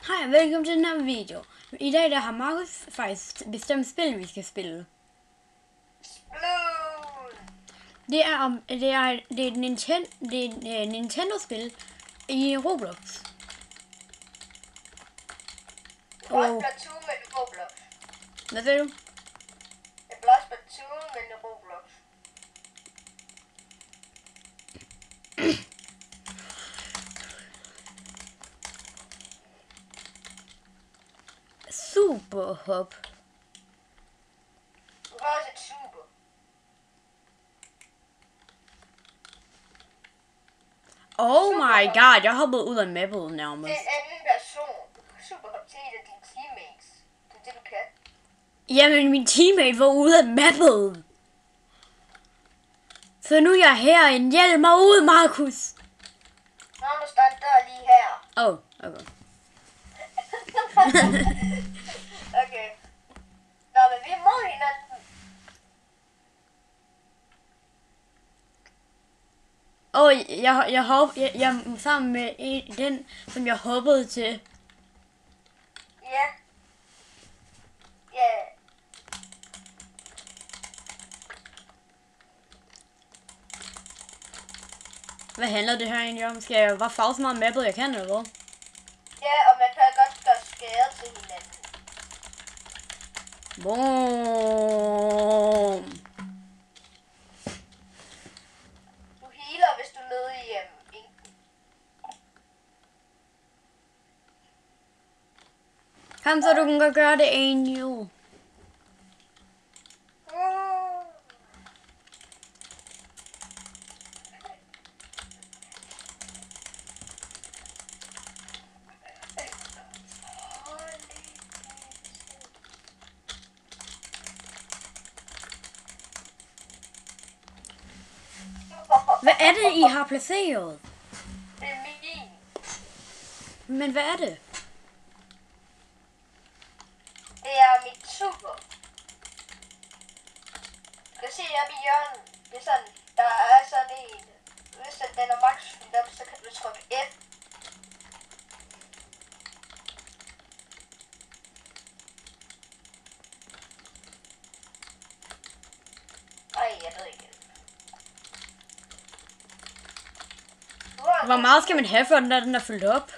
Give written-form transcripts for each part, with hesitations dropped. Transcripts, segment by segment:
Hej og velkommen til den her video. I dag der har Markus faktisk bestemt spil, vi skal spille. Det er et Nintendo-spil i Roblox. Splatoon med Roblox. Hvad ved du? Det er blot Splatoon med Roblox. Superhop. Du har også et super. Oh my god, jeg hoppede ud af mappet nærmest. Det er en anden version. Superhop til en af dine teammates. Det er det, du kan. Jamen, min teammate var ude af mappet. Så nu er jeg herinde. Hjælp mig ud, Markus. Nå, nu står en dør lige her. Oh, okay. Okay. Nå, men vi er mod hinanden. Jeg er sammen med den, som jeg hoppede til. Ja. Ja. Hvad handler det her egentlig om? Skal jeg bare farve så meget mappet, jeg kan, eller hvad? Ja, og man kan godt gøre skade til hinanden. Boom. Du healer, hvis du er nede i inken. Kom så, du kan godt gøre det, Angel. Hvad er det, I har placeret? Det er min. Men hvad er det? Det er mit super. Du kan se oppe i hjørnet. Det er sådan, der er sådan en. Hvis den er max fyldt op, så kan du trykke F. Ej, jeg ved ikke. Hvor meget skal man have, for den er fyldt op?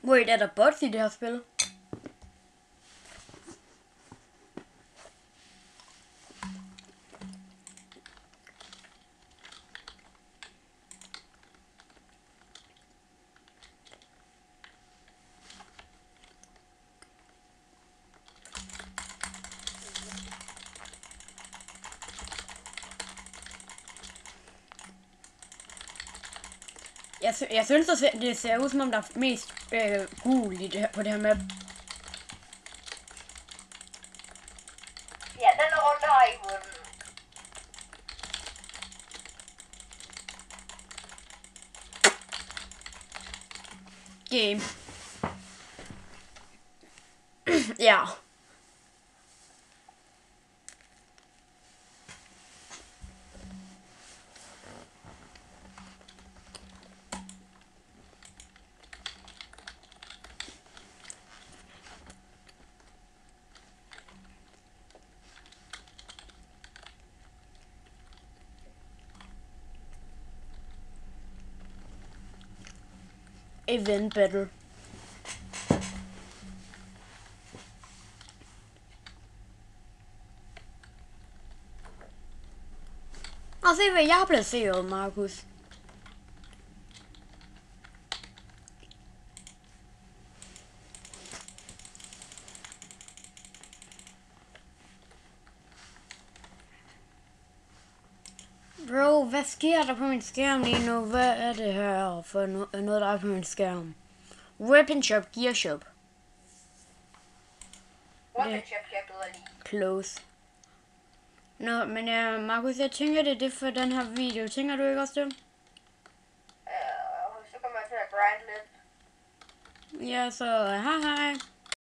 Wait, er der bots i det her spil? Jeg synes, det ser ud som om der er mest gul i det her, på det her map. Ja, den runde har I vundet. Game. Ja. Event battle. Og se, hvad jeg har placeret, Markus. Bro, hvad sker der på min skærm lige nu? Hvad er det her for noget, der er på min skærm? Weapon Shop, Gear Shop. Weapon Shop kan jeg bedre lide. Close. Nå, men ja, Markus, jeg tænker, det er det for den her video. Tænker du ikke også det? Så kommer jeg til at grind lidt. Ja, så hej hej.